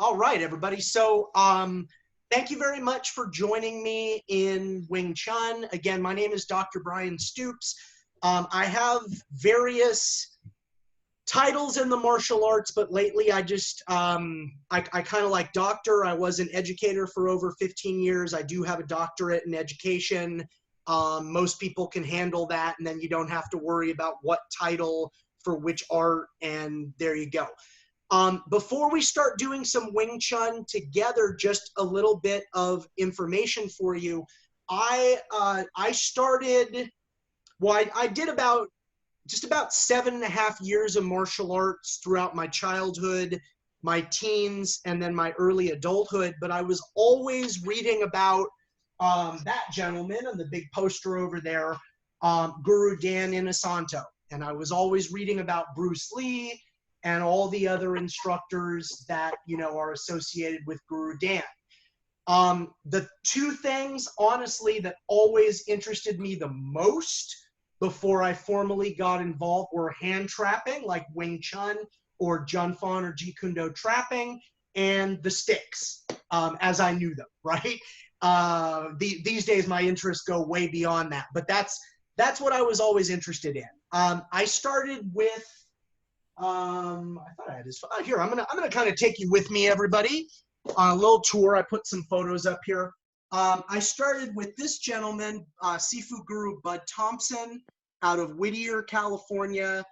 All right, everybody. So thank you very much for joining me in Wing Chun. Again, my name is Dr. Bryan Stoops. I have various titles in the martial arts, but lately I just, I kind of like doctor. I was an educator for over 15 years. I do have a doctorate in education. Most people can handle that, and then you don't have to worry about what title for which art, and there you go. Before we start doing some Wing Chun together, just a little bit of information for you. I started, well, I did just about 7.5 years of martial arts throughout my childhood, my teens, and then my early adulthood. But I was always reading about that gentleman on the big poster over there, Guru Dan Inosanto. And I was always reading about Bruce Lee and all the other instructors that, you know, are associated with Guru Dan. The two things, honestly, that always interested me the most before I formally got involved were hand trapping, like Wing Chun or Junfan or Jeet Kune Do trapping, and the sticks, as I knew them, right? These days, my interests go way beyond that, but that's what I was always interested in. I started with, I thought I had this. Here, I'm gonna kind of take you with me, everybody, on a little tour. I put some photos up here. I started with this gentleman, Sifu Guru Bud Thompson, out of Whittier, California.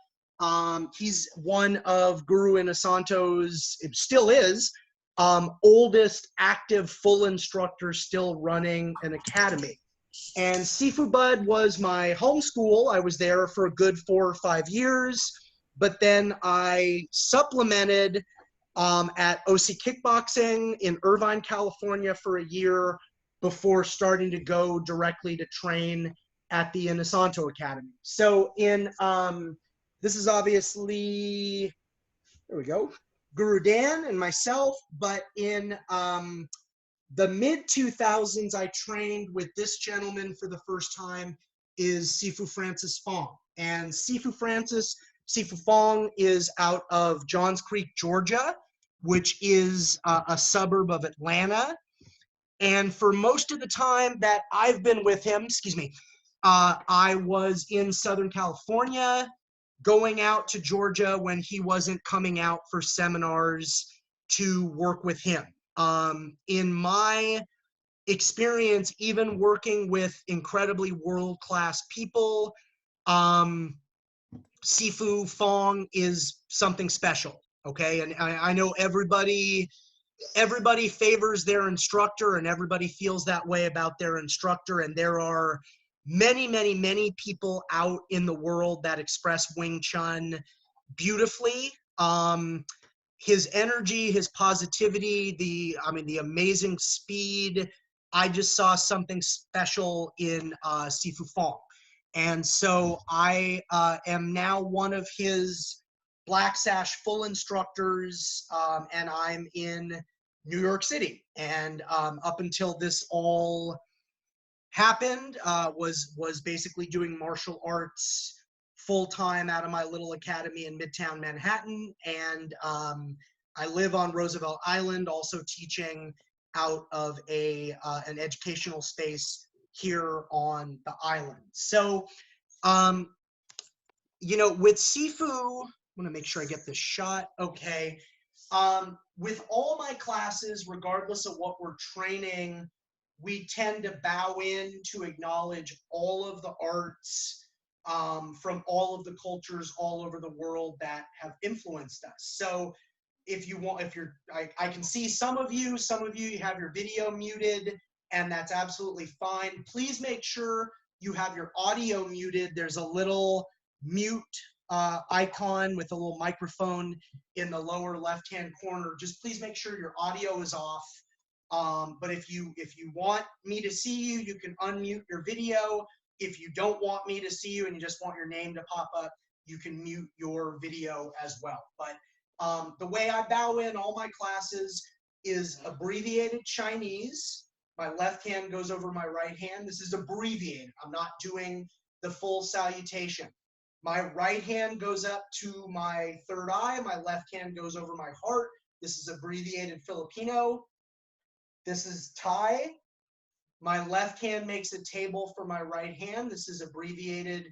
He's one of Guru Inosanto's, it still is, oldest active full instructors still running an academy. And Sifu Bud was my home school. I was there for a good 4 or 5 years. But then I supplemented at OC Kickboxing in Irvine, California for a year before starting to go directly to train at the Inosanto Academy. So in, this is obviously, there we go, Guru Dan and myself, but in the mid-2000s, I trained with this gentleman for the first time, is Sifu Francis Fong. And Sifu Fong is out of Johns Creek, Georgia, which is a suburb of Atlanta. And for most of the time that I've been with him, I was in Southern California, going out to Georgia when he wasn't coming out for seminars to work with him. In my experience, even working with incredibly world-class people, Sifu Fong is something special, okay? And I know everybody favors their instructor, and everybody feels that way about their instructor, and there are many, many, many people out in the world that express Wing Chun beautifully. His energy, his positivity, the amazing speed, I just saw something special in Sifu Fong. And so I am now one of his Black Sash Full Instructors, and I'm in New York City. And up until this all happened, was basically doing martial arts full-time out of my little academy in Midtown Manhattan. And I live on Roosevelt Island, also teaching out of an educational space here on the island. So, you know, with Sifu, I want to make sure I get this shot. Okay. With all my classes, regardless of what we're training, we tend to bow in to acknowledge all of the arts from all of the cultures all over the world that have influenced us. So if you want, I can see some of you have your video muted, and that's absolutely fine. Please make sure you have your audio muted. There's a little mute icon with a little microphone in the lower left-hand corner. Just please make sure your audio is off. But if you want me to see you, you can unmute your video. If you don't want me to see you and you just want your name to pop up, you can mute your video as well. But the way I bow in all my classes is abbreviated Chinese. My left hand goes over my right hand. This is abbreviated. I'm not doing the full salutation. My right hand goes up to my third eye. My left hand goes over my heart. This is abbreviated Filipino. This is Thai. My left hand makes a table for my right hand. This is abbreviated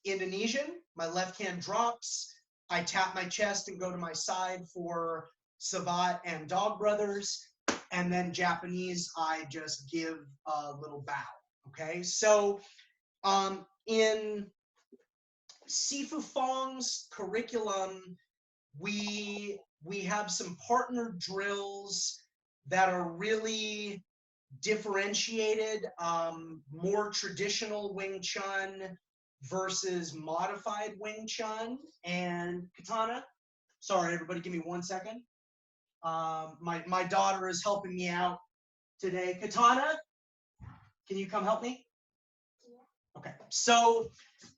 Indonesian. My left hand drops. I tap my chest and go to my side for Savat and Dog Brothers. And then Japanese, I just give a little bow. Okay, so in Sifu Fong's curriculum, we have some partner drills that are really differentiated, more traditional Wing Chun versus modified Wing Chun and Katana. Sorry, everybody, give me 1 second. My daughter is helping me out today. Katana, can you come help me? Yeah. Okay, so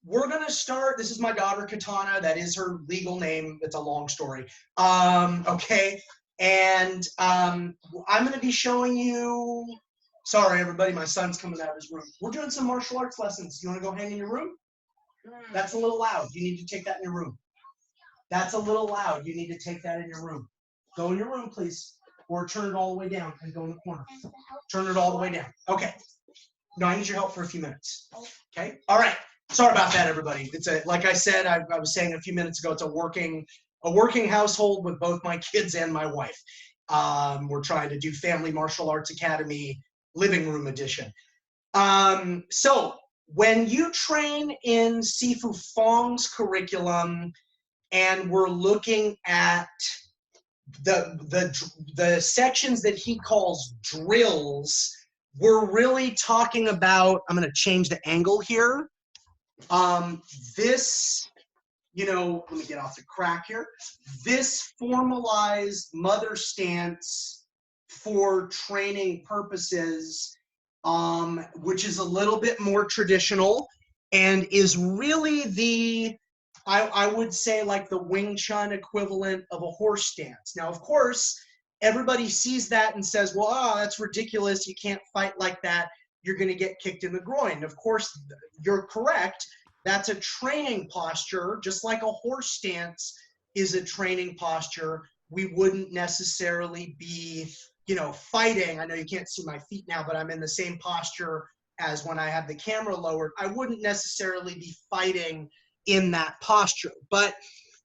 we're gonna start. This is my daughter, Katana. That is her legal name. It's a long story. Okay, and I'm gonna be showing you. Sorry, everybody, my son's coming out of his room. We're doing some martial arts lessons. You wanna go hang in your room? That's a little loud. You need to take that in your room. That's a little loud. You need to take that in your room. Go in your room, please, or turn it all the way down and go in the corner. Turn it all the way down. Okay. No, I need your help for a few minutes. Okay. All right. Sorry about that, everybody. It's a, like I said, I was saying a few minutes ago, it's a working household with both my kids and my wife. We're trying to do Family Martial Arts Academy living room edition. So when you train in Sifu Fong's curriculum, and we're looking at the sections that he calls drills, we're really talking about, I'm going to change the angle here. This, you know, let me get off the crack here. This formalized mother stance for training purposes, which is a little bit more traditional and is really the, I would say, like the Wing Chun equivalent of a horse stance. Now, of course, everybody sees that and says, well, oh, that's ridiculous. You can't fight like that. You're going to get kicked in the groin. Of course, you're correct. That's a training posture, just like a horse stance is a training posture. We wouldn't necessarily be, you know, fighting. I know you can't see my feet now, but I'm in the same posture as when I have the camera lowered. I wouldn't necessarily be fighting in that posture. But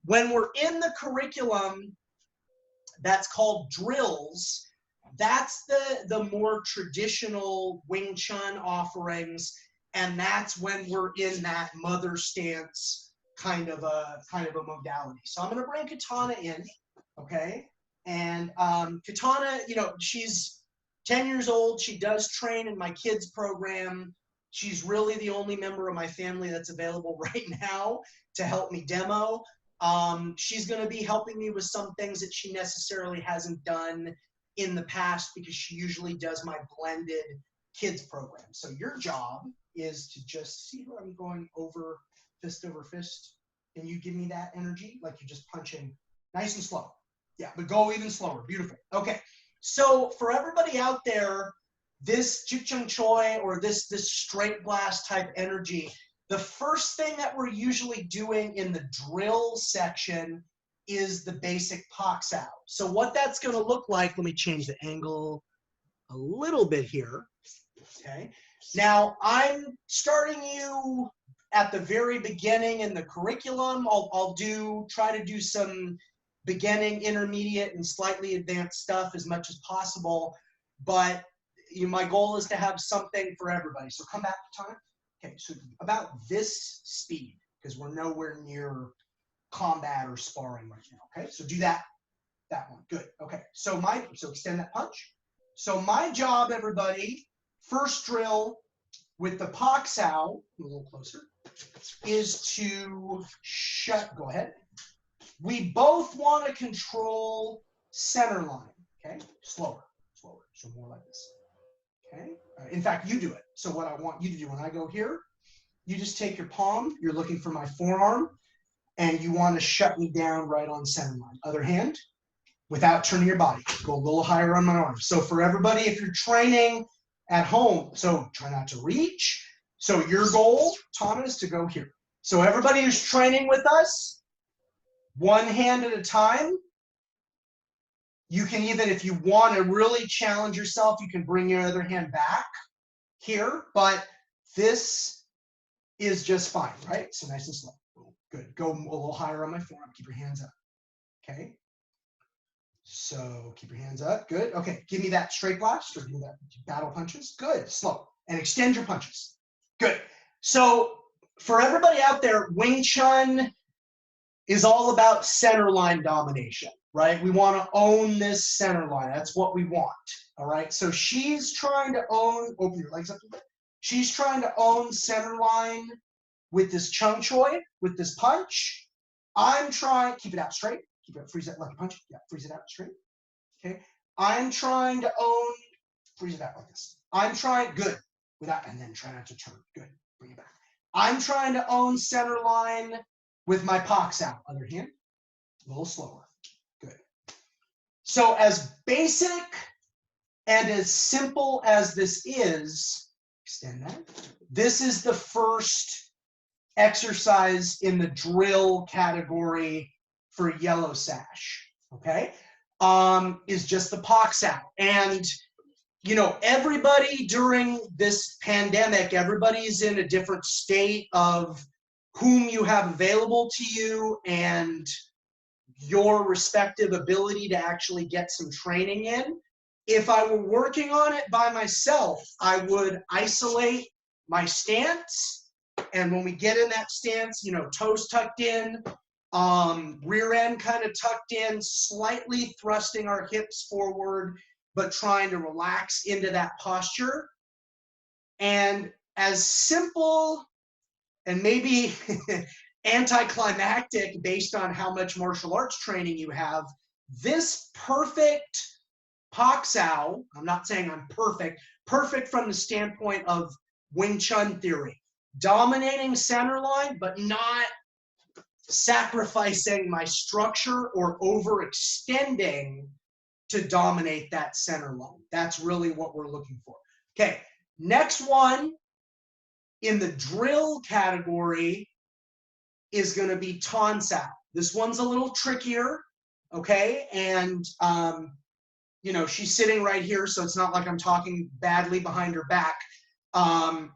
when we're in the curriculum that's called drills, that's the more traditional Wing Chun offerings, and that's when we're in that mother stance kind of a modality. So I'm going to bring Katana in, okay? And Katana, you know, she's 10 years old. She does train in my kids program. She's really the only member of my family that's available right now to help me demo. She's going to be helping me with some things that she necessarily hasn't done in the past because she usually does my blended kids program. So your job is to just see where I'm going over fist, and you give me that energy like you're just punching nice and slow. Yeah, but go even slower. Beautiful. Okay. So for everybody out there, this Chuk Chung Choi or this straight blast type energy, the first thing that we're usually doing in the drill section is the basic Pak Sao. So what that's going to look like, let me change the angle a little bit here. Okay. Now I'm starting you at the very beginning in the curriculum. I'll try to do some beginning, intermediate, and slightly advanced stuff as much as possible. But my goal is to have something for everybody. So come back to time. Okay, so about this speed, because we're nowhere near combat or sparring right now. Okay, so do that one. Good. Okay, so extend that punch. So my job, everybody, first drill with the Pak Sao, a little closer, is to shut. Go ahead. We both want to control center line. Okay, slower. So more like this. Okay. In fact, you do it. So what I want you to do when I go here, you just take your palm. You're looking for my forearm, and you want to shut me down right on center line. Other hand, without turning your body. Go a little higher on my arm. So for everybody, if you're training at home, so try not to reach. So your goal, Tom, is to go here. So everybody who's training with us, one hand at a time, You can even, if you want to really challenge yourself, you can bring your other hand back here, but this is just fine, right? So nice and slow. Good. Go a little higher on my forearm. Keep your hands up. Okay. So keep your hands up. Good. Okay. Give me that straight blast or give me that battle punches. Good. Slow. And extend your punches. Good. So for everybody out there, Wing Chun is all about center line domination, right? We want to own this center line. That's what we want. All right. So she's trying to own, open your legs up a bit. She's trying to own center line with this chung choi, with this punch. I'm trying, keep it out straight. Keep it, freeze it like a punch. Yeah, freeze it out straight. Okay. I'm trying to own, freeze it out like this. I'm trying, good. Without, and then try not to turn. Good. Bring it back. I'm trying to own center line with my pox out. Other hand, a little slower. Good. So as basic and as simple as this is, extend that. This is the first exercise in the drill category for yellow sash, okay? Is just the pox out. And, you know, everybody during this pandemic, everybody's in a different state of whom you have available to you and your respective ability to actually get some training in. If I were working on it by myself, I would isolate my stance. And when we get in that stance, you know, toes tucked in, rear end kind of tucked in, slightly thrusting our hips forward, but trying to relax into that posture. And as simple and maybe anticlimactic based on how much martial arts training you have, this perfect pox out, I'm not saying I'm perfect, perfect from the standpoint of Wing Chun theory. Dominating center line, but not sacrificing my structure or overextending to dominate that center line. That's really what we're looking for. Okay, next one in the drill category is going to be Tan Sao. This one's a little trickier, okay? And, you know, she's sitting right here, so it's not like I'm talking badly behind her back.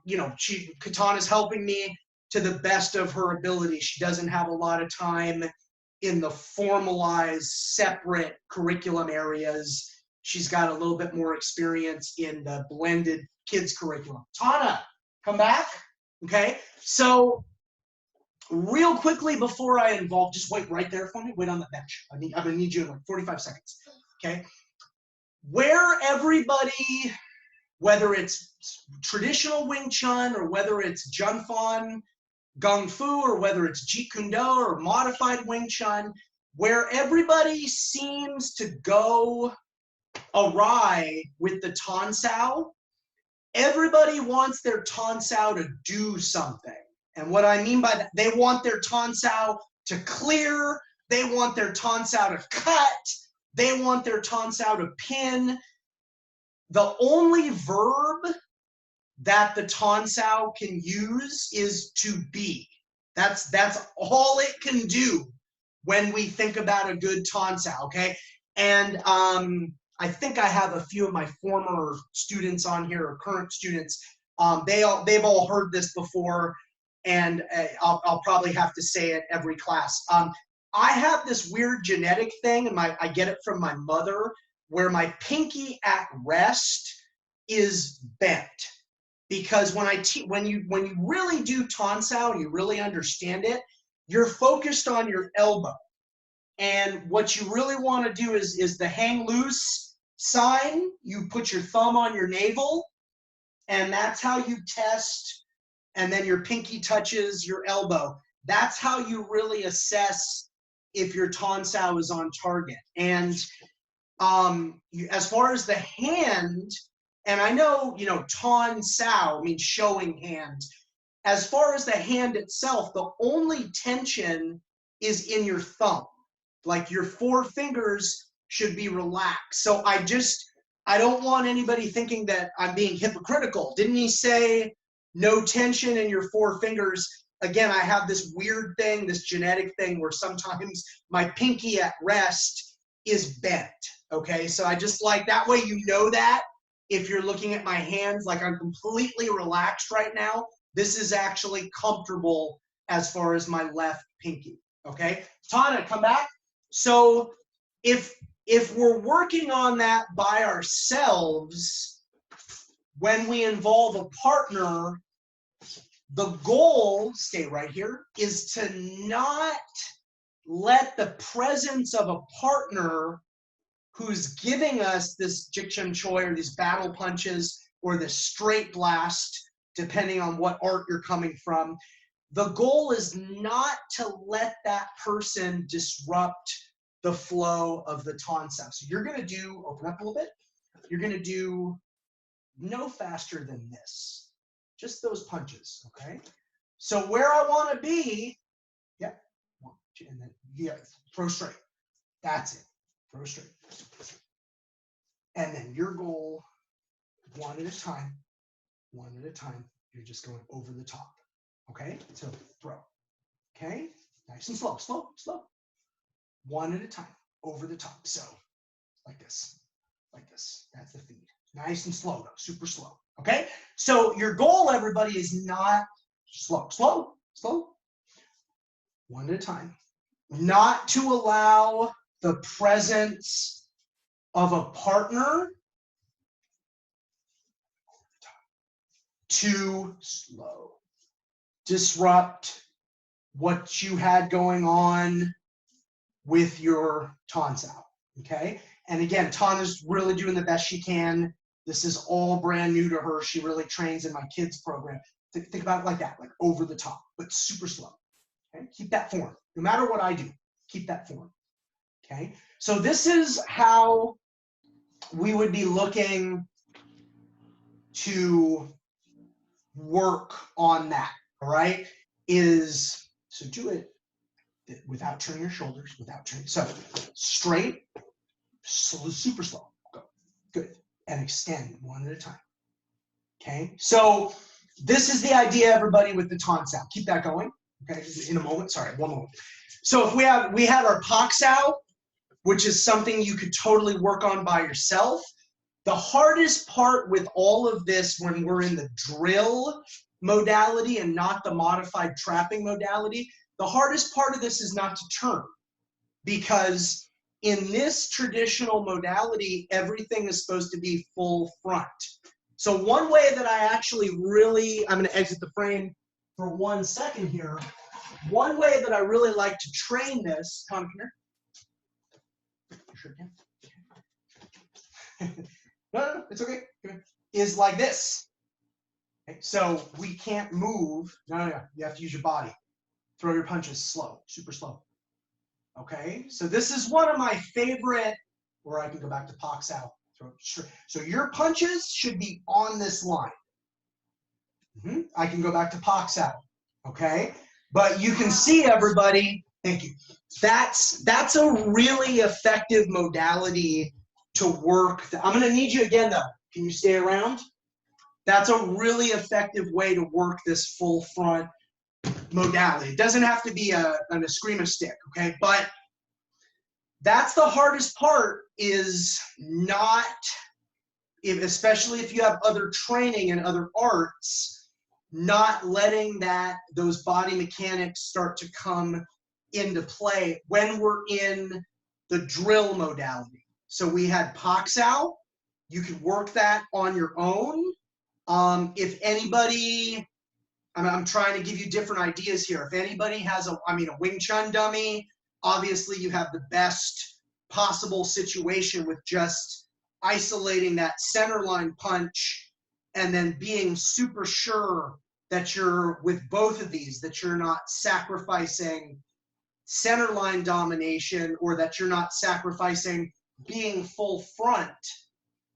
You know, Katana's helping me to the best of her ability. She doesn't have a lot of time in the formalized, separate curriculum areas. She's got a little bit more experience in the blended kids curriculum. Tana, come back. Okay, so real quickly before I involve, just wait right there for me. Wait on the bench. I'm gonna need you in like 45 seconds. Okay, where everybody, whether it's traditional Wing Chun or whether it's Junfan Gung Fu or whether it's Jeet Kune Do or modified Wing Chun, where everybody seems to go awry with the Tan Sao, everybody wants their Tan Sao to do something. And what I mean by that, they want their Tan Sao to clear, they want their Tan Sao to cut, they want their Tan Sao to pin. The only verb that the Tan Sao can use is to be. That's all it can do when we think about a good Tan Sao, okay? And I think I have a few of my former students on here, or current students. They've all heard this before, and I'll probably have to say it every class. I have this weird genetic thing, and I get it from my mother, where my pinky at rest is bent. Because when you really do Tan Sao and you really understand it, you're focused on your elbow. And what you really want to do is the hang loose sign. You put your thumb on your navel, and that's how you test. And then your pinky touches your elbow. That's how you really assess if your Tan Sao is on target. And as far as the hand, and I know, you know, Tan Sao means showing hand. As far as the hand itself, the only tension is in your thumb. Like your four fingers should be relaxed. So I don't want anybody thinking that I'm being hypocritical. Didn't he say no tension in your four fingers? Again, I have this weird thing, this genetic thing where sometimes my pinky at rest is bent, okay? So I just like, that way you know that if you're looking at my hands, like I'm completely relaxed right now. This is actually comfortable as far as my left pinky, okay? Tana, come back. So if we're working on that by ourselves, when we involve a partner, the goal, stay right here, is to not let the presence of a partner who's giving us this Jikchun Choi or these battle punches or this straight blast, depending on what art you're coming from, the goal is not to let that person disrupt the flow of the Tansao. So you're going to do, open up a little bit, you're going to do no faster than this. Just those punches, okay? So where I want to be, yeah, one, two, and then yeah, throw straight. That's it. Throw straight. And then your goal, one at a time, you're just going over the top, okay? So throw, okay? Nice and slow, slow, slow. One at a time, over the top. So like this, that's the feed. Nice and slow though, super slow, okay? So your goal, everybody, is not slow, slow, slow. One at a time. Not to allow the presence of a partner to slow, disrupt what you had going on with your Tansao, okay? And again, Tana's really doing the best she can. This is all brand new to her. She really trains in my kids program. Think about it like that, like over the top, but super slow, okay? Keep that form. No matter what I do, keep that form, okay? So this is how we would be looking to work on that, all right? So do it without turning your shoulders, without turning. So straight, slow, super slow, go, good. And extend one at a time, okay? So this is the idea, everybody, with the Tansao. Keep that going, okay? In a moment, sorry, one moment. So if we had our Paksao, which is something you could totally work on by yourself. The hardest part with all of this when we're in the drill modality and not the modified trapping modality, the hardest part of this is not to turn, because in this traditional modality, everything is supposed to be full front. So one way that I actually really, I'm going to exit the frame for 1 second here. One way that I really like to train this, come here. Sure can. No, it's okay. Is like this. Okay, so we can't move. No. You have to use your body. Throw your punches slow, super slow. Okay, so this is one of my favorite, or I can go back to Paksao. So your punches should be on this line. I can go back to Paksao. Okay, but you can see, everybody, thank you. That's a really effective modality to work. I'm going to need you again, though. Can you stay around? That's a really effective way to work this full front modality. It doesn't have to be an eskrima stick, okay? But that's the hardest part, is not, especially if you have other training and other arts, not letting those body mechanics start to come into play when we're in the drill modality. So we had Paksao. You could work that on your own. If anybody, I'm trying to give you different ideas here. If anybody has a Wing Chun dummy, obviously you have the best possible situation with just isolating that center line punch and then being super sure that you're, with both of these, that you're not sacrificing center line domination, or that you're not sacrificing being full front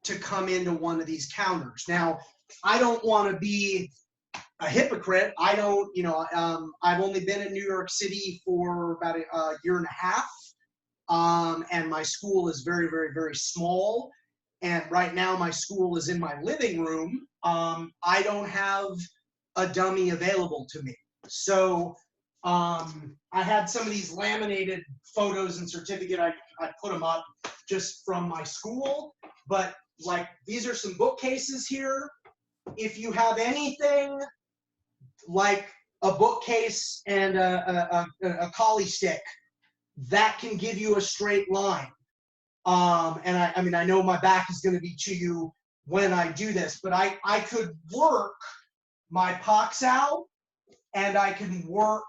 to come into one of these counters. Now, I don't want to be a hypocrite. I don't, I've only been in New York City for about a year and a half, and my school is very, very, very small. And right now my school is in my living room. I don't have a dummy available to me. So I had some of these laminated photos and certificate. I put them up just from my school, but like these are some bookcases here. If you have anything like a bookcase and a collie stick, that can give you a straight line. And I mean, I know my back is going to be to you when I do this, but I could work my Pak Sao and I can work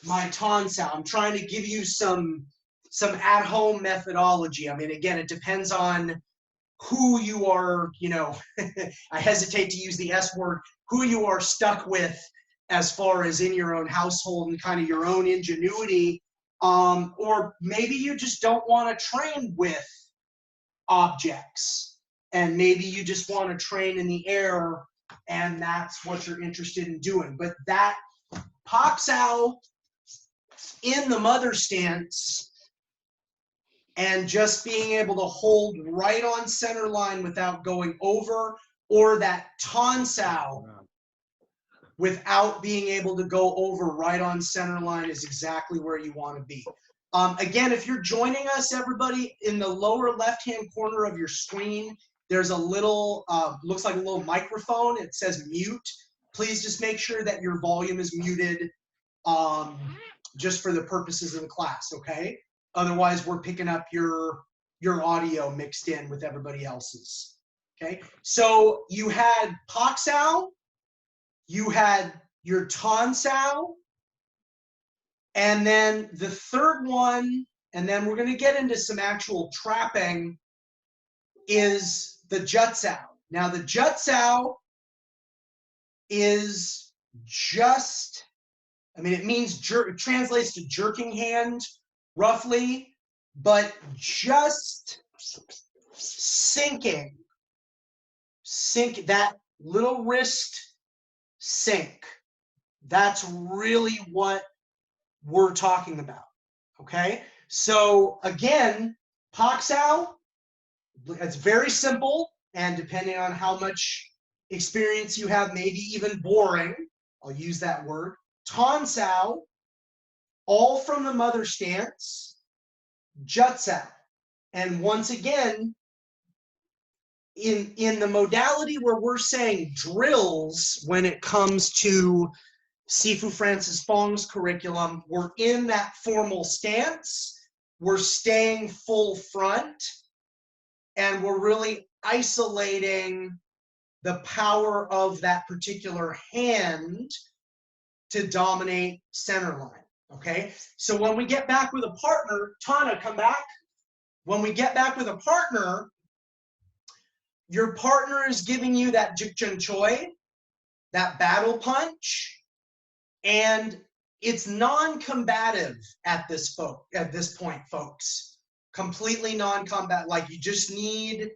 my Ton Sao. I'm trying to give you some at-home methodology. I mean, again, it depends on who you are, you know, I hesitate to use the S word, who you are stuck with as far as in your own household and kind of your own ingenuity. Or maybe you just don't want to train with objects and maybe you just want to train in the air and that's what you're interested in doing. But that Pak Sao in the mother stance and just being able to hold right on center line without going over, or that Ton Sao without being able to go over right on center line is exactly where you want to be. Again, if you're joining us, everybody, in the lower left-hand corner of your screen, there's a little, looks like a little microphone. It says mute. Please just make sure that your volume is muted just for the purposes of the class, okay? Otherwise, we're picking up your audio mixed in with everybody else's, okay? So you had Pak Sao, you had your Ton Sao, and then the third one, and then we're going to get into some actual trapping, is the Jut Sao. Now, the Jut Sao is just, I mean, it means it translates to jerking hand, roughly, but just sink that little wrist sink. That's really what we're talking about, okay? So again, Pak Sao, it's very simple, and depending on how much experience you have, maybe even boring, I'll use that word. Ton Sao, all from the mother stance, Jut Sao. And once again, in the modality where we're saying drills when it comes to Sifu Francis Fong's curriculum, we're in that formal stance, we're staying full front, and we're really isolating the power of that particular hand to dominate center line, okay? So when we get back with a partner, Tana, come back. When we get back with a partner, your partner is giving you that Jik Chun Choi, that battle punch, and it's non-combative at this point, folks. Completely non-combat, like you just need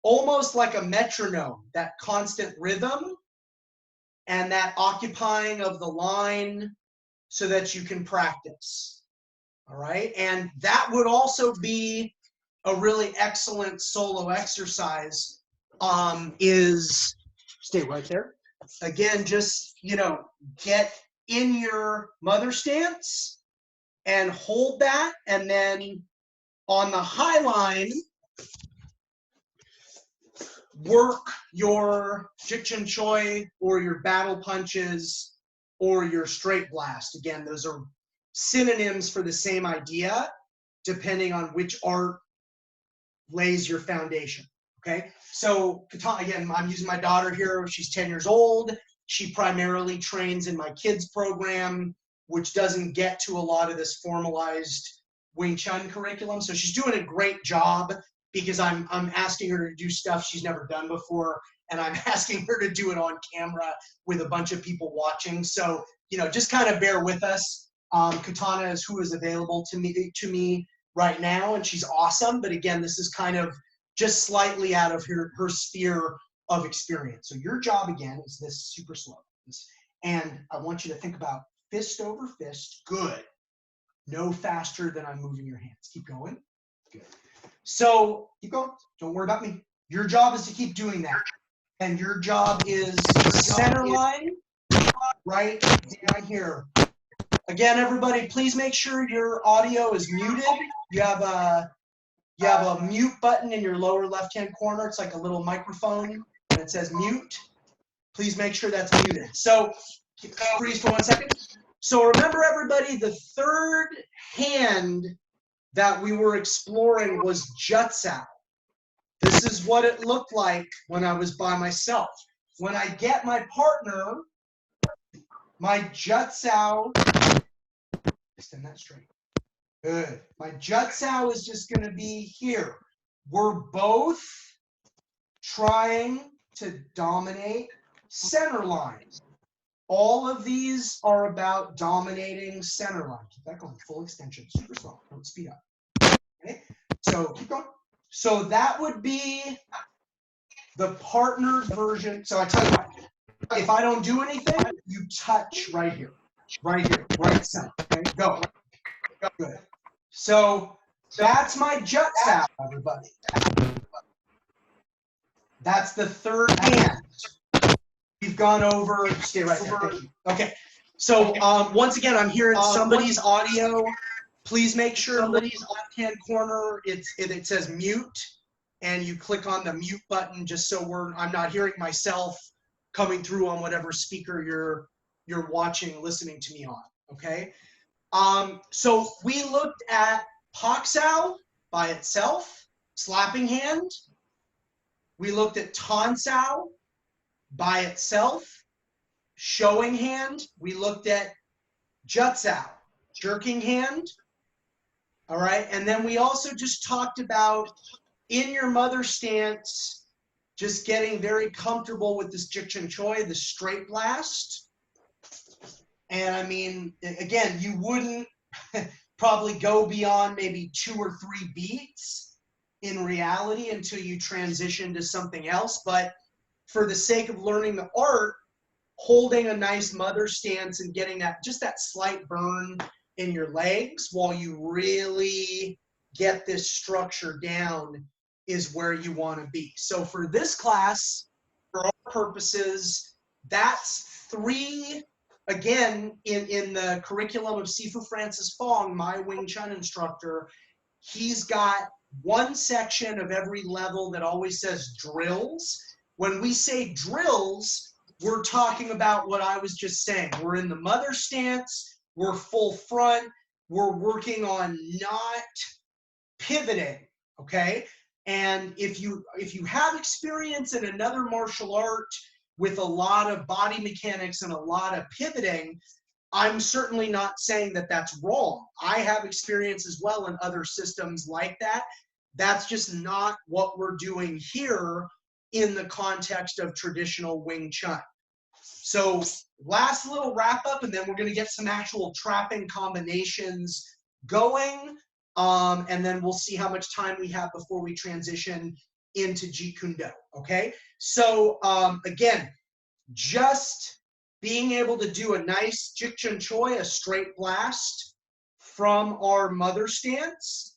almost like a metronome, that constant rhythm and that occupying of the line so that you can practice, all right? And that would also be a really excellent solo exercise, is, stay right there. Again, just, you know, get in your mother stance and hold that, and then on the high line, work your Jik Chun Choi or your battle punches or your straight blast. Again, those are synonyms for the same idea, depending on which art lays your foundation, okay? So, again, I'm using my daughter here. She's 10 years old. She primarily trains in my kids program, which doesn't get to a lot of this formalized Wing Chun curriculum. So she's doing a great job, because I'm asking her to do stuff she's never done before, and I'm asking her to do it on camera with a bunch of people watching. So, you know, just kind of bear with us. Katana is who is available to me right now, and she's awesome. But again, this is kind of just slightly out of her sphere of experience. So your job, again, is this super slow. And I want you to think about fist over fist. Good. No faster than I'm moving your hands. Keep going. Good. So keep going. Don't worry about me. Your job is to keep doing that. And your job is center line right down here. Again, everybody, please make sure your audio is muted. You have a mute button in your lower left-hand corner. It's like a little microphone, and it says mute. Please make sure that's muted. So freeze for 1 second. So remember, everybody, the third hand that we were exploring was Jutsao. This is what it looked like when I was by myself. When I get my partner, my Jutsao, stand that straight. Good. My Jutsao is just going to be here. We're both trying to dominate center line. All of these are about dominating center line. Keep that going. Full extension. Super slow. Don't speed up. Okay? So keep going. So that would be the partnered version. So I tell you what, if I don't do anything, you touch right here, right center. Okay, go. Good. So that's my Jutsao, everybody. That's the third hand. We've gone over. Stay right there. Thank you. Okay. So once again, I'm hearing somebody's audio. Please make sure somebody's left-hand corner it says mute, and you click on the mute button just so I'm not hearing myself coming through on whatever speaker you're watching, listening to me on. Okay. So we looked at Paksao by itself, slapping hand. We looked at Tansao by itself, showing hand. We looked at Jutsao, jerking hand. All right, and then we also just talked about in your mother stance, just getting very comfortable with this Jik Chun Choi, the straight blast. And I mean, again, you wouldn't probably go beyond maybe 2 or 3 beats in reality until you transition to something else. But for the sake of learning the art, holding a nice mother stance and getting that slight burn in your legs while you really get this structure down is where you want to be. So for this class, for our purposes, that's 3, again, in the curriculum of Sifu Francis Fong, my Wing Chun instructor. He's got 1 section of every level that always says drills. When we say drills, we're talking about what I was just saying. We're in the mother stance. We're full front. We're working on not pivoting, okay? And if you have experience in another martial art with a lot of body mechanics and a lot of pivoting, I'm certainly not saying that that's wrong. I have experience as well in other systems like that. That's just not what we're doing here in the context of traditional Wing Chun. So last little wrap up, and then we're going to get some actual trapping combinations going, and then we'll see how much time we have before we transition into Jeet Kune Do, okay? So again, just being able to do a nice Jik Chun Choi, a straight blast from our mother stance,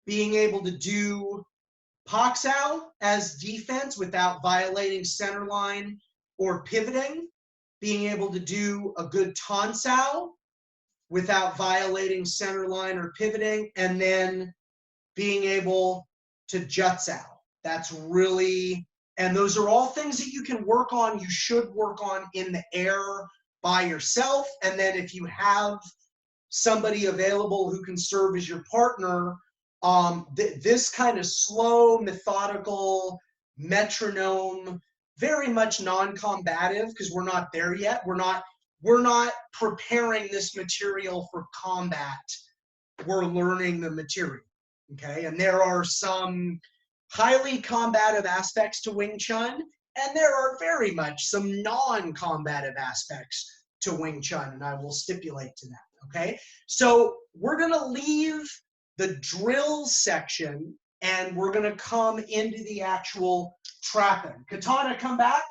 being able to do Paksao as defense without violating center line or pivoting, being able to do a good Tansao without violating center line or pivoting, and then being able to Jutsao. That's really, and those are all things that you can work on, you should work on in the air by yourself. And then if you have somebody available who can serve as your partner, this kind of slow, methodical, metronome, very much non-combative, because we're not there yet. We're not preparing this material for combat. We're learning the material, okay? And there are some highly combative aspects to Wing Chun, and there are very much some non-combative aspects to Wing Chun, and I will stipulate to that, okay? So we're gonna leave the drill section, and we're gonna come into the actual trapping. Katana, come back.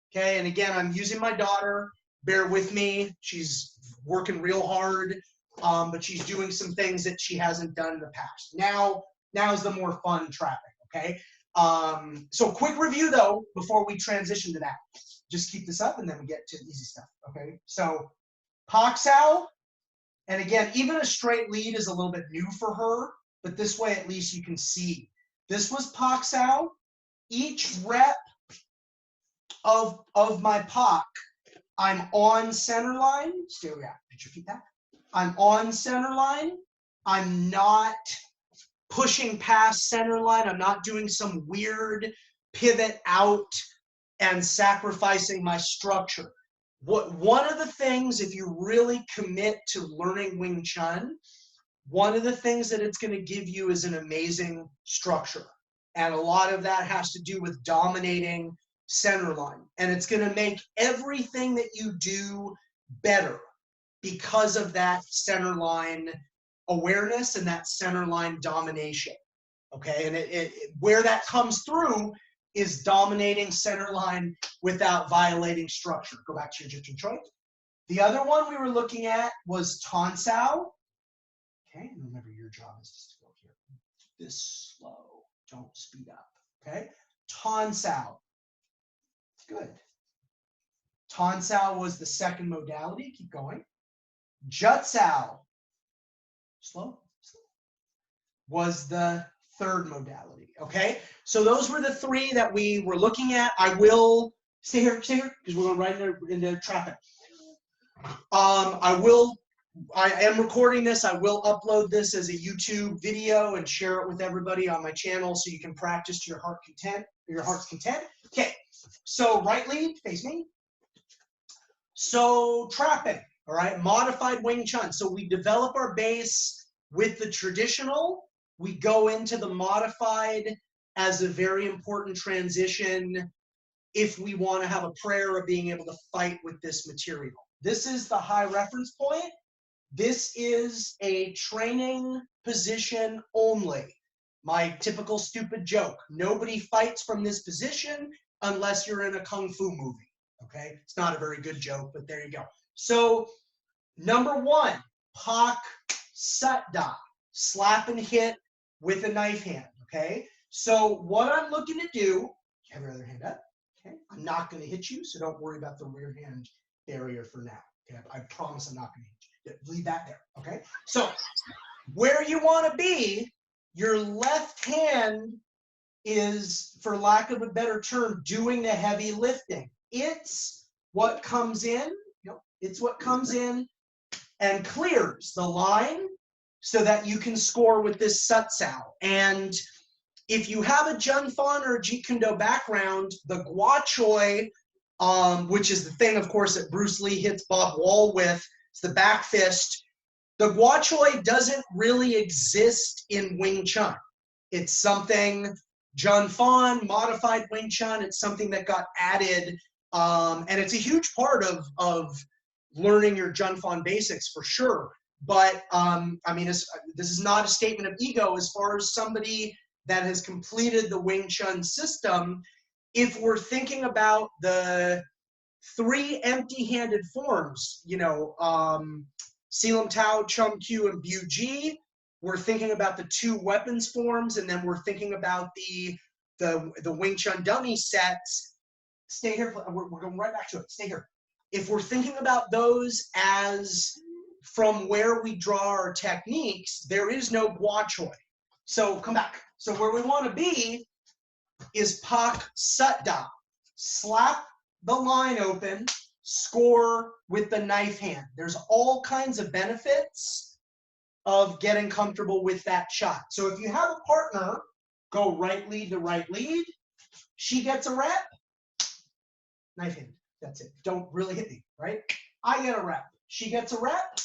Okay, and again, I'm using my daughter. Bear with me. She's working real hard, but she's doing some things that she hasn't done in the past. Now is the more fun trapping, okay? So quick review, though, before we transition to that. Just keep this up, and then we get to the easy stuff, okay? So Paksao, And again, even a straight lead is a little bit new for her, but this way at least you can see. This was Pak Sao. Each rep of my Pak, I'm on center line. Stay where you're at. Put your feet back. I'm on center line. I'm not pushing past center line. I'm not doing some weird pivot out and sacrificing my structure. One of the things, if you really commit to learning Wing Chun, one of the things that it's going to give you is an amazing structure. And a lot of that has to do with dominating center line. And it's going to make everything that you do better because of that center line awareness and that center line domination. Okay, and where that comes through is dominating center line without violating structure. Go back to your Jitsu Choi. The other one we were looking at was Tan Sao. Okay, and remember your job is just to go here. This slow, don't speed up. Okay, Tan Sao. Good. Tan Sao was the second modality. Keep going. Jut Sao. Slow, slow. Was the third modality. Okay, so those were the three that we were looking at. I will stay here, because we're going right into traffic. I am recording this. I will upload this as a YouTube video and share it with everybody on my channel so you can practice to your heart's content. Okay, so right lead, face me. So trapping, all right, modified Wing Chun. So we develop our base with the traditional. We go into the modified as a very important transition if we want to have a prayer of being able to fight with this material. This is the high reference point. This is a training position only. My typical stupid joke. Nobody fights from this position unless you're in a Kung Fu movie. Okay? It's not a very good joke, but there you go. So, number one, Pak Sat Da. Slap and hit with a knife hand. Okay? So, what I'm looking to do, have your other hand up. Okay? I'm not going to hit you, so don't worry about the rear hand barrier for now. Okay? I promise I'm not going to hit you. Leave that there, okay? So where you want to be, your left hand is, for lack of a better term, doing the heavy lifting. It's what comes in, it's what comes in and clears the line so that you can score with this Sat Sao. And if you have a Jun Fan or a Jeet Kune Do background, the Gua Choi, which is the thing, of course, that Bruce Lee hits Bob Wall with, it's the back fist. The Gua Choi doesn't really exist in Wing Chun. It's something Jun Fan, modified Wing Chun. It's something that got added, and it's a huge part of learning your Jun Fan basics for sure. But I mean, this is not a statement of ego as far as somebody that has completed the Wing Chun system. If we're thinking about the three empty-handed forms, Silam Tao, Chum Q, and Bu Ji. We're thinking about the two weapons forms, and then we're thinking about the Wing Chun dummy sets. Stay here. We're going right back to it. Stay here. If we're thinking about those as from where we draw our techniques, there is no Gua Choi. So come back. So where we want to be is Pak Sat Da. Slap the line open, score with the knife hand. There's all kinds of benefits of getting comfortable with that shot. So if you have a partner, go right lead to right lead. She gets a rep, knife hand. That's it. Don't really hit me, right? I get a rep. She gets a rep.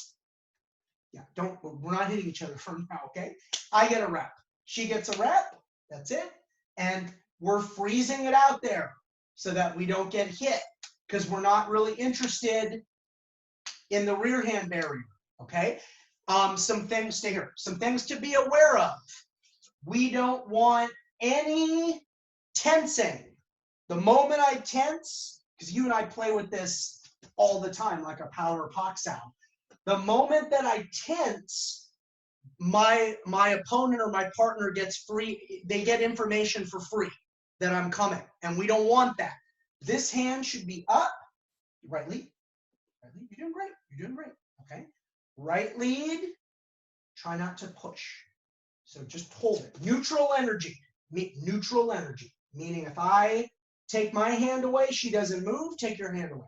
Yeah, we're not hitting each other for now, okay? I get a rep. She gets a rep. That's it. And we're freezing it out there so that we don't get hit, because we're not really interested in the rear hand barrier, okay? Some things, stay here, some things to be aware of. We don't want any tensing. The moment I tense, because you and I play with this all the time, like a power Pak Sao. The moment that I tense, my opponent or my partner gets free, they get information for free that I'm coming, and we don't want that. This hand should be up, right lead, you're doing great, okay? right lead, try not to push. So just hold it. Neutral energy, neutral energy. Meaning if I take my hand away, she doesn't move, take your hand away.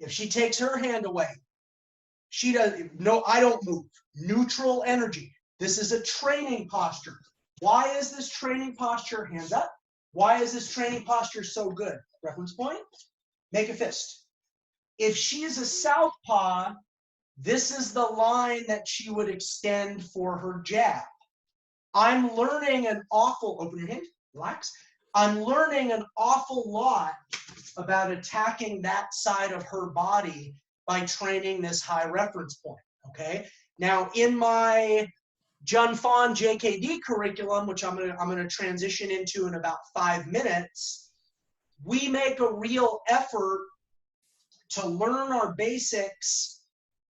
If she takes her hand away, she doesn't, no, I don't move. Neutral energy. This is a training posture. Why is this training posture, hands up? Why is this training posture so good? Reference point, make a fist. If she is a southpaw, this is the line that she would extend for her jab. I'm learning an awful, open your hand, relax. I'm learning an awful lot about attacking that side of her body by training this high reference point, okay? Now, in my Jun Fong JKD curriculum, which I'm gonna transition into in about 5 minutes, we make a real effort to learn our basics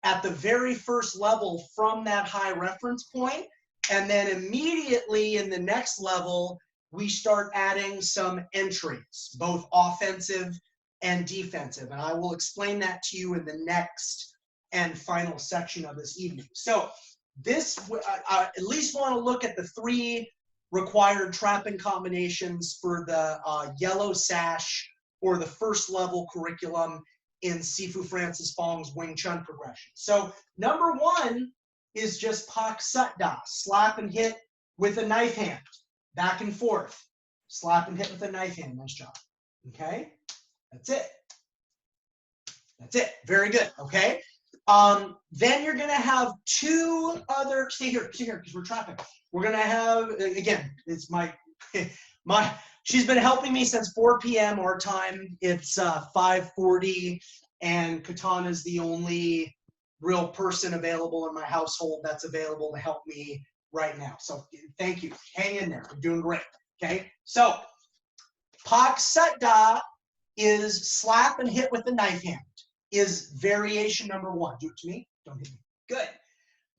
at the very first level from that high reference point, and then immediately in the next level, we start adding some entries, both offensive and defensive. And I will explain that to you in the next and final section of this evening. So this, I at least want to look at the 3 required trapping combinations for the yellow sash or the first level curriculum in Sifu Francis Fong's Wing Chun progression. So number 1 is just Pak Sut Da, slap and hit with a knife hand, back and forth, slap and hit with a knife hand, nice job, okay? That's it. That's it, very good, okay? Then you're gonna have 2 other, stay here, because we're trapping. We're gonna have, again, it's she's been helping me since 4 p.m. our time. It's 5:40, and Katana's the only real person available in my household that's available to help me right now. So thank you, hang in there, I'm doing great, okay? So, Pak Sut Da is slap and hit with the knife hand, is variation number 1. Do it to me, don't hit me, good.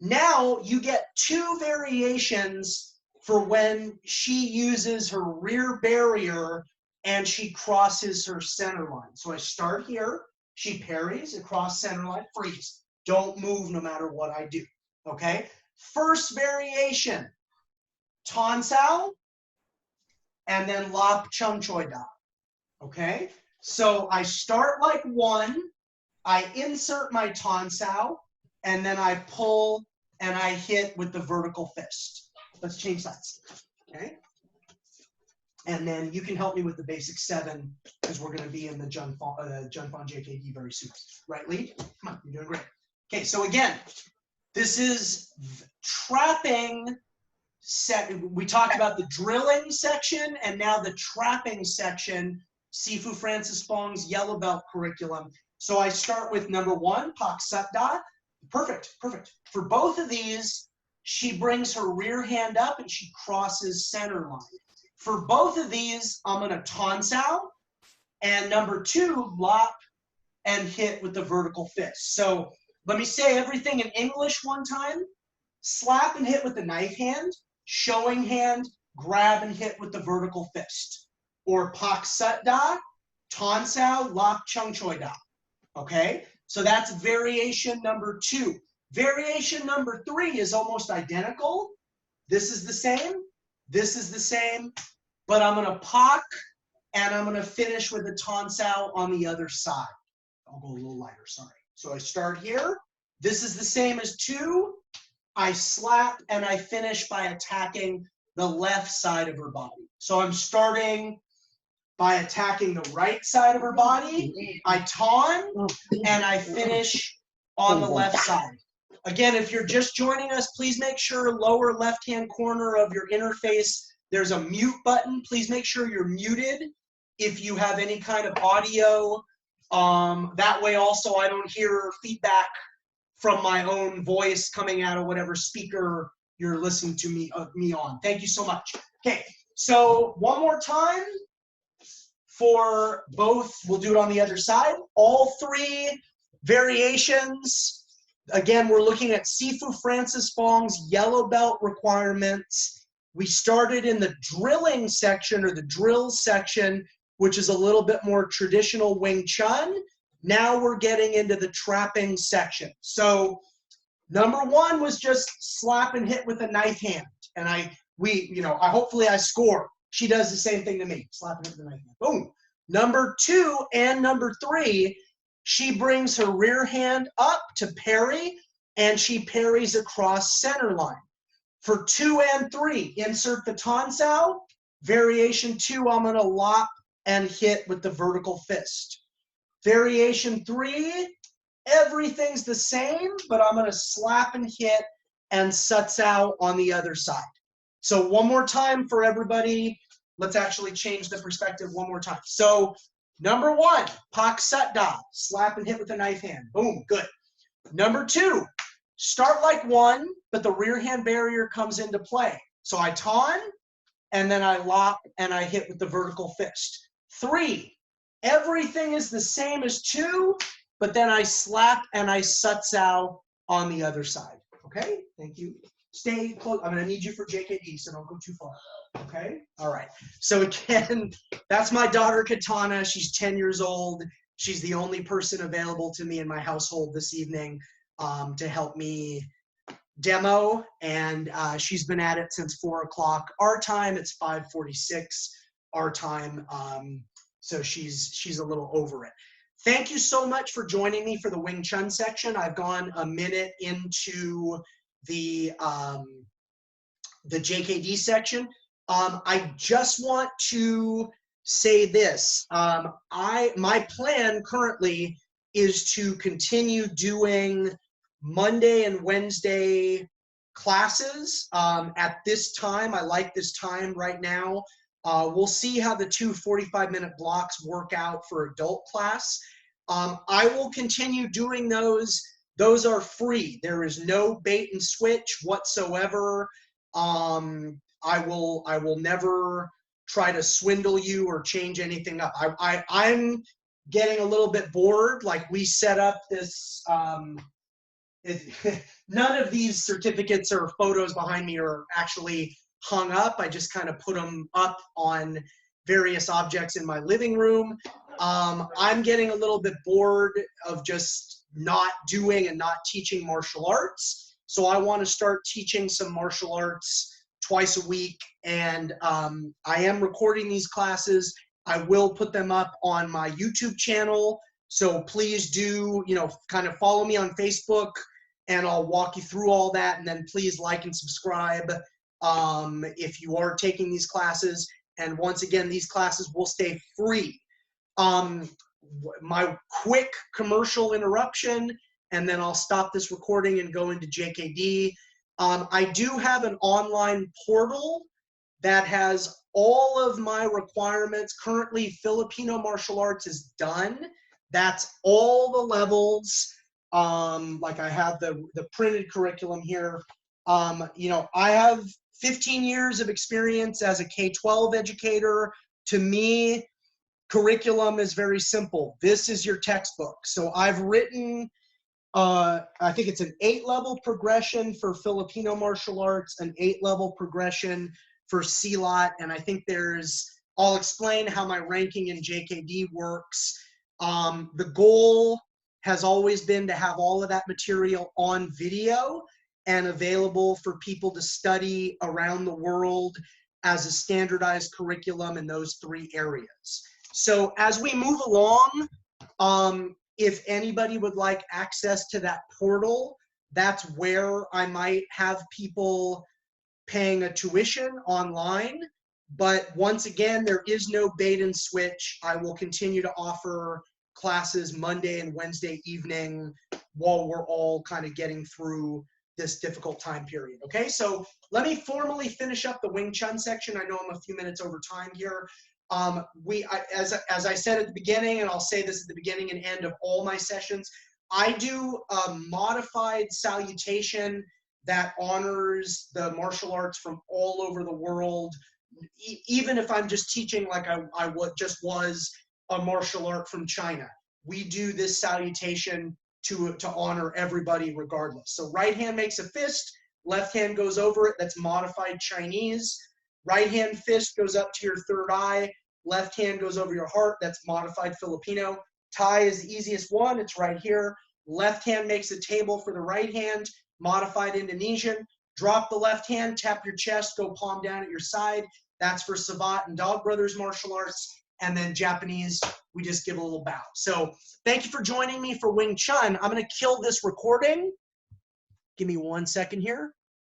Now you get 2 variations for when she uses her rear barrier and she crosses her center line. So I start here, she parries across center line, freeze. Don't move no matter what I do, okay? First variation, Tan Sao, and then Lap Chung Choi Da, okay? So I start like 1, I insert my Tan Sao, and then I pull and I hit with the vertical fist. Let's change sides, okay? And then you can help me with the basic 7 because we're going to be in the Jun Fong JKD very soon. Right, lead? Come on, you're doing great. Okay, so again, this is trapping. We talked about the drilling section and now the trapping section, Sifu Francis Fong's yellow belt curriculum. So I start with number 1, Pak Sut Da. Perfect, perfect. For both of these, she brings her rear hand up and she crosses center line. For both of these, I'm gonna Tan Sao, and number 2, lop and hit with the vertical fist. So let me say everything in English one time. Slap and hit with the knife hand, showing hand, grab and hit with the vertical fist. Or Pak Sut Da, Tan Sao, lop Chung Choi Da. Okay, so that's variation number 2. Variation number 3 is almost identical. This is the same, this is the same, but I'm gonna Pak and I'm gonna finish with a Tan Sao on the other side. I'll go a little lighter, sorry. So I start here, this is the same as 2, I slap and I finish by attacking the left side of her body. So I'm starting by attacking the right side of her body, I Tan, and I finish on the left side. Again, if you're just joining us, please make sure lower left-hand corner of your interface, there's a mute button. Please make sure you're muted if you have any kind of audio. That way also I don't hear feedback from my own voice coming out of whatever speaker you're listening to me on. Thank you so much. Okay, so one more time for both, we'll do it on the other side. All 3 variations. Again, we're looking at Sifu Francis Fong's yellow belt requirements. We started in the drilling section or the drill section, which is a little bit more traditional Wing Chun. Now we're getting into the trapping section. So Number one was just slap and hit with a knife hand. And hopefully I score. She does the same thing to me. Slap and hit with a knife hand. Boom. Number two and number three, she brings her rear hand up to parry, and she parries across center line. For 2 and 3, insert the tansao. Variation 2, I'm going to lop and hit with the vertical fist. Variation 3, everything's the same, but I'm going to slap and hit and sutsao on the other side. So one more time for everybody. Let's actually change the perspective one more time. So number one, pak sut da, slap and hit with a knife hand. Boom, good. Number two, start like one, but the rear hand barrier comes into play. So I ton, and then I lop, and I hit with the vertical fist. 3, everything is the same as 2, but then I slap and I sutsao on the other side. Okay, thank you. Stay close. I'm gonna need you for JKD, so don't go too far. Okay, all right. So again, that's my daughter Katana. She's 10 years old. She's the only person available to me in my household this evening to help me demo, and she's been at it since 4 o'clock our time. It's 5:46 our time, so she's a little over it. Thank you so much for joining me for the Wing Chun section. I've gone a minute into the JKD section. I just want to say this. My plan currently is to continue doing Monday and Wednesday classes at this time. I like this time right now. We'll see how the 2 45-minute blocks work out for adult class. I will continue doing those. Those are free. There is no bait and switch whatsoever. I will never try to swindle you or change anything up. I'm getting a little bit bored. Like, we set up this, none of these certificates or photos behind me are actually hung up. I just kind of put them up on various objects in my living room. I'm getting a little bit bored of just not doing and not teaching martial arts. So I want to start teaching some martial arts twice a week. And I am recording these classes. I will put them up on my YouTube channel. So please do, kind of follow me on Facebook, and I'll walk you through all that. And then please like and subscribe if you are taking these classes. And once again, these classes will stay free. My quick commercial interruption, and then I'll stop this recording and go into JKD. I do have an online portal that has all of my requirements. Currently, Filipino martial arts is done. That's all the levels. Like, I have the printed curriculum here. I have 15 years of experience as a K-12 educator. To me, curriculum is very simple. This is your textbook. So I've written, I think it's an 8-level progression for Filipino martial arts, an 8-level progression for CLOT, and I think I'll explain how my ranking in JKD works. The goal has always been to have all of that material on video and available for people to study around the world as a standardized curriculum in those 3 areas. So as we move along, if anybody would like access to that portal, that's where I might have people paying a tuition online. But once again, there is no bait and switch. I will continue to offer classes Monday and Wednesday evening while we're all kind of getting through this difficult time period. Okay, so let me formally finish up the Wing Chun section. I know I'm a few minutes over time here. As I said at the beginning, and I'll say this at the beginning and end of all my sessions, I do a modified salutation that honors the martial arts from all over the world, even if I'm just teaching like I just was a martial art from China. We do this salutation to honor everybody regardless. So right hand makes a fist, left hand goes over it. That's modified Chinese. Right hand fist goes up to your third eye. Left hand goes over your heart. That's modified Filipino. Tai is the easiest one. It's right here. Left hand makes a table for the right hand. Modified Indonesian, drop the left hand, tap your chest, go palm down at your side. That's for Savat and Dog Brothers martial arts. And then Japanese, we just give a little bow. So thank you for joining me for Wing Chun. I'm going to kill this recording. Give me 1 second here.